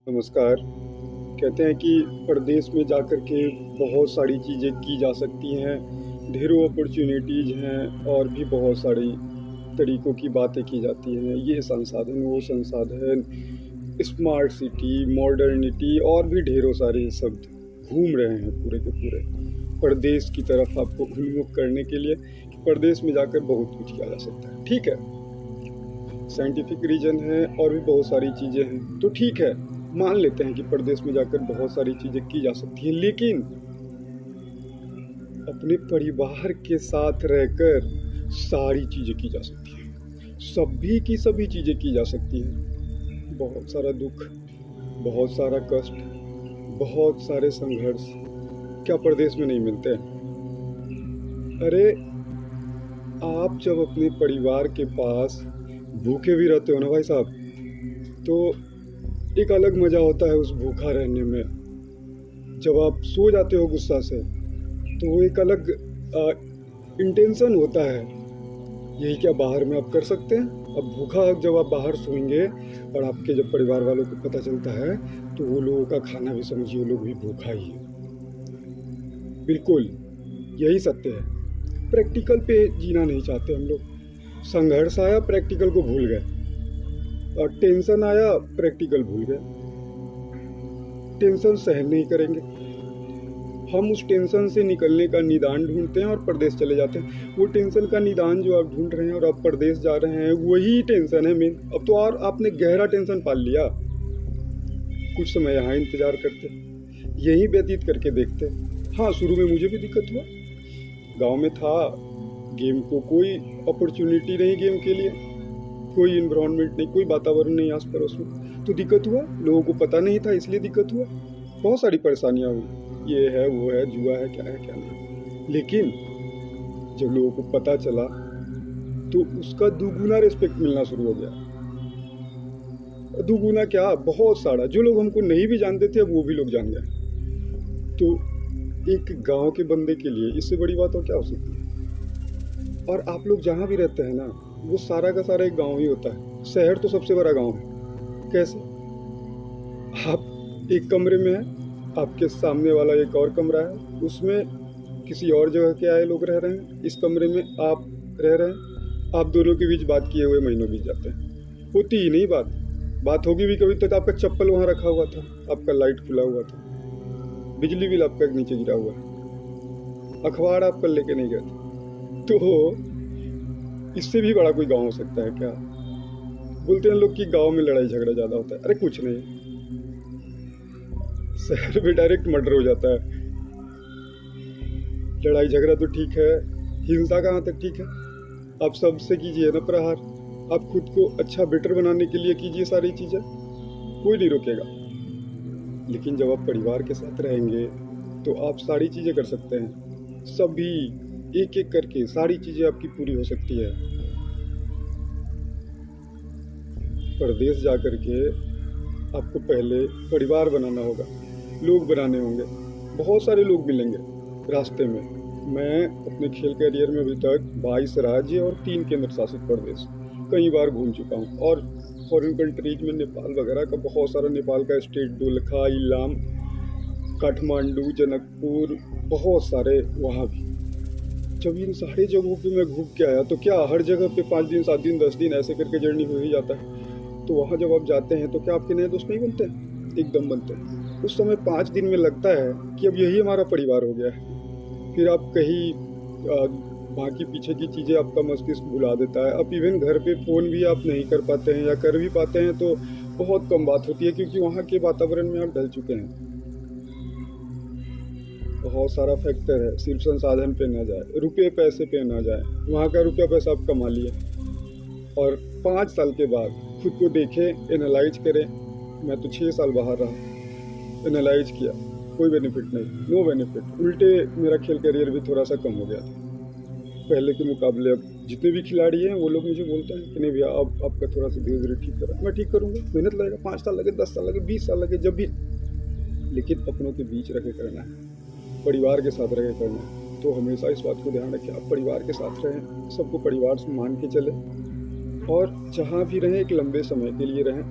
नमस्कार। कहते हैं कि परदेश में जाकर के बहुत सारी चीज़ें की जा सकती हैं, ढेरों अपॉर्च्युनिटीज़ हैं और भी बहुत सारी तरीकों की बातें की जाती हैं। ये संसाधन, वो संसाधन, स्मार्ट सिटी, मॉडर्निटी और भी ढेरों सारे शब्द घूम रहे हैं पूरे के पूरे परदेश की तरफ आपको उन्मुख करने के लिए कि परदेश में जाकर बहुत कुछ किया जा सकता है। ठीक है, साइंटिफिक रीज़न है और भी बहुत सारी चीज़ें हैं, तो ठीक है, मान लेते हैं कि परदेश में जाकर बहुत सारी चीज़ें की जा सकती हैं, लेकिन अपने परिवार के साथ रहकर सारी चीज़ें की जा सकती हैं। सभी की सभी चीज़ें की जा सकती हैं। बहुत सारा दुःख, बहुत सारा कष्ट, बहुत सारे संघर्ष क्या परदेश में नहीं मिलते हैं? अरे, आप जब अपने परिवार के पास भूखे भी रहते हो ना भाई साहब, तो एक अलग मज़ा होता है उस भूखा रहने में। जब आप सो जाते हो गुस्सा से, तो वो एक अलग इंटेंशन होता है। यही क्या बाहर में आप कर सकते हैं? अब भूखा जब आप बाहर सोएँगे और आपके जब परिवार वालों को पता चलता है, तो वो लोगों का खाना भी समझिए वो लोग भी भूखा ही है। बिल्कुल, यही सत्य है। प्रैक्टिकल पे जीना नहीं चाहते हम लोग। संघर्ष आया, प्रैक्टिकल को भूल गए और टेंशन आया, प्रैक्टिकल भूल गए। टेंशन सहन नहीं करेंगे। हम उस टेंशन से निकलने का निदान ढूँढते हैं और परदेश चले जाते हैं। वो टेंशन का निदान जो आप ढूँढ रहे हैं और आप परदेश जा रहे हैं, वही टेंशन है मेन। अब तो और आपने गहरा टेंशन पाल लिया। कुछ समय यहाँ इंतज़ार करते, यहीं व्यतीत करके देखते। हाँ, शुरू में मुझे भी दिक्कत हुआ। गाँव में था, गेम को कोई अपॉर्च्युनिटी नहीं गेम के लिए, कोई एनवायरनमेंट नहीं, कोई वातावरण नहीं आस-पड़ोस में, तो दिक्कत हुआ। लोगों को पता नहीं था इसलिए दिक्कत हुआ। बहुत सारी परेशानियाँ हुई, ये है, वो है, जुआ है, क्या नहीं। लेकिन जब लोगों को पता चला, तो उसका दुगुना रिस्पेक्ट मिलना शुरू हो गया। दुगुना क्या, बहुत सारा। जो लोग हमको नहीं भी जानते थे, अब वो भी लोग जान गए। तो एक गाँव के बंदे के लिए इससे बड़ी बात और क्या हो सकती है? और आप लोग जहाँ भी रहते हैं ना, वो सारा का सारा एक गाँव ही होता है। शहर तो सबसे बड़ा गाँव है। कैसे? आप एक कमरे में हैं, आपके सामने वाला एक और कमरा है, उसमें किसी और जगह के आए लोग रह रहे हैं, इस कमरे में आप रह रहे हैं। आप दोनों के बीच बात किए हुए महीनों बीत जाते हैं। होती ही नहीं बात। बात होगी भी कभी तो आपका चप्पल वहाँ रखा हुआ था, आपका लाइट खुला हुआ था, बिजली बिल आपका नीचे गिरा हुआ है, अखबार आप कल लेके नहीं गए थे। तो इससे भी बड़ा कोई गाँव हो सकता है क्या? बोलते हैं लोग कि गाँव में लड़ाई झगड़ा ज़्यादा होता है। अरे कुछ नहीं, शहर में डायरेक्ट मर्डर हो जाता है। लड़ाई झगड़ा तो ठीक है, हिंसा कहाँ तक ठीक है? आप सबसे कीजिए ना प्रहार। आप खुद को अच्छा बेटर बनाने के लिए कीजिए सारी चीज़ें, कोई नहीं रोकेगा। लेकिन जब आप परिवार के साथ रहेंगे, तो आप सारी चीज़ें कर सकते हैं। सभी एक-एक करके सारी चीज़ें आपकी पूरी हो सकती है। परदेश जाकर के आपको पहले परिवार बनाना होगा, लोग बनाने होंगे, बहुत सारे लोग मिलेंगे रास्ते में। मैं अपने खेल करियर में अभी तक 22 राज्य और 3 केंद्र शासित प्रदेश कई बार घूम चुका हूँ और फॉरेन कंट्रीज में नेपाल वगैरह का बहुत सारा, नेपाल का स्टेट डोलखा, इलाम, काठमांडू, जनकपुर, बहुत सारे वहाँ भी। जब इन सारी जगहों पे मैं घूम के आया, तो क्या हर जगह पे 5 दिन, 7 दिन, 10 दिन ऐसे करके जर्नी हो ही जाता है। तो वहाँ जब आप जाते हैं, तो क्या आपके नए दोस्त नहीं बनते? एकदम बनते हैं। उस समय 5 दिन में लगता है कि अब यही हमारा परिवार हो गया है। फिर आप कहीं बाकी पीछे की चीज़ें आपका मस्तिष्क भुला देता है। अब इवन घर पे फ़ोन भी आप नहीं कर पाते हैं, या कर भी पाते हैं तो बहुत कम बात होती है, क्योंकि वहाँ के वातावरण में आप ढल चुके हैं। बहुत सारा फैक्टर है, सिर्फ संसाधन पे ना जाए, रुपये पैसे पे ना जाए। वहाँ का रुपया पैसा आप कमा लिए और 5 साल के बाद खुद को देखें, एनालाइज करें। मैं तो 6 साल बाहर रहा, एनालाइज किया, कोई बेनिफिट नहीं, नो बेनिफिट। उल्टे मेरा खेल करियर भी थोड़ा सा कम हो गया था पहले के मुकाबले। अब जितने भी खिलाड़ी हैं, वो लोग मुझे बोलते हैं कि नहीं भैया, अब आपका थोड़ा सा धीरे धीरे ठीक करा। मैं ठीक करूँगा, मेहनत लगेगा, 5 साल लगे, 10 साल लगे, 20 साल लगे, जब भी, लेकिन अपनों के बीच रह के करना है, परिवार के साथ रह के करना है। तो हमेशा इस बात को ध्यान रखें, आप परिवार के साथ रहें, सबको परिवार से मान के चलें और जहाँ भी रहें एक लंबे समय के लिए रहें।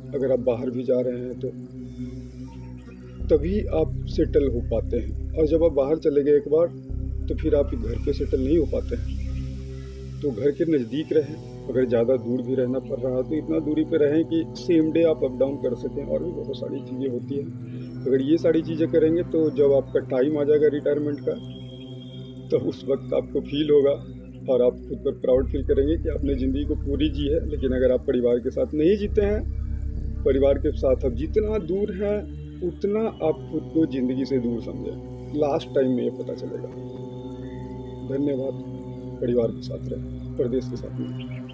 अगर आप बाहर भी जा रहे हैं तो तभी आप सेटल हो पाते हैं। और जब आप बाहर चले गए एक बार तो फिर आप घर पे सेटल नहीं हो पाते हैं। तो घर के नज़दीक रहें, अगर ज़्यादा दूर भी रहना पड़ रहा तो इतना दूरी पे रहें कि सेम डे आप अप डाउन कर सकें। और भी बहुत सारी चीज़ें होती हैं। अगर ये सारी चीज़ें करेंगे तो जब आपका टाइम आ जाएगा रिटायरमेंट का तो उस वक्त आपको फील होगा और आप खुद पर प्राउड फील करेंगे कि आपने ज़िंदगी को पूरी जी है। लेकिन अगर आप परिवार के साथ नहीं जीते हैं, परिवार के साथ आप जितना दूर हैं उतना आप खुद को ज़िंदगी से दूर समझें। लास्ट टाइम में ये पता चलेगा। धन्यवाद। परिवार के साथ रहें, परदेश के साथ नहीं।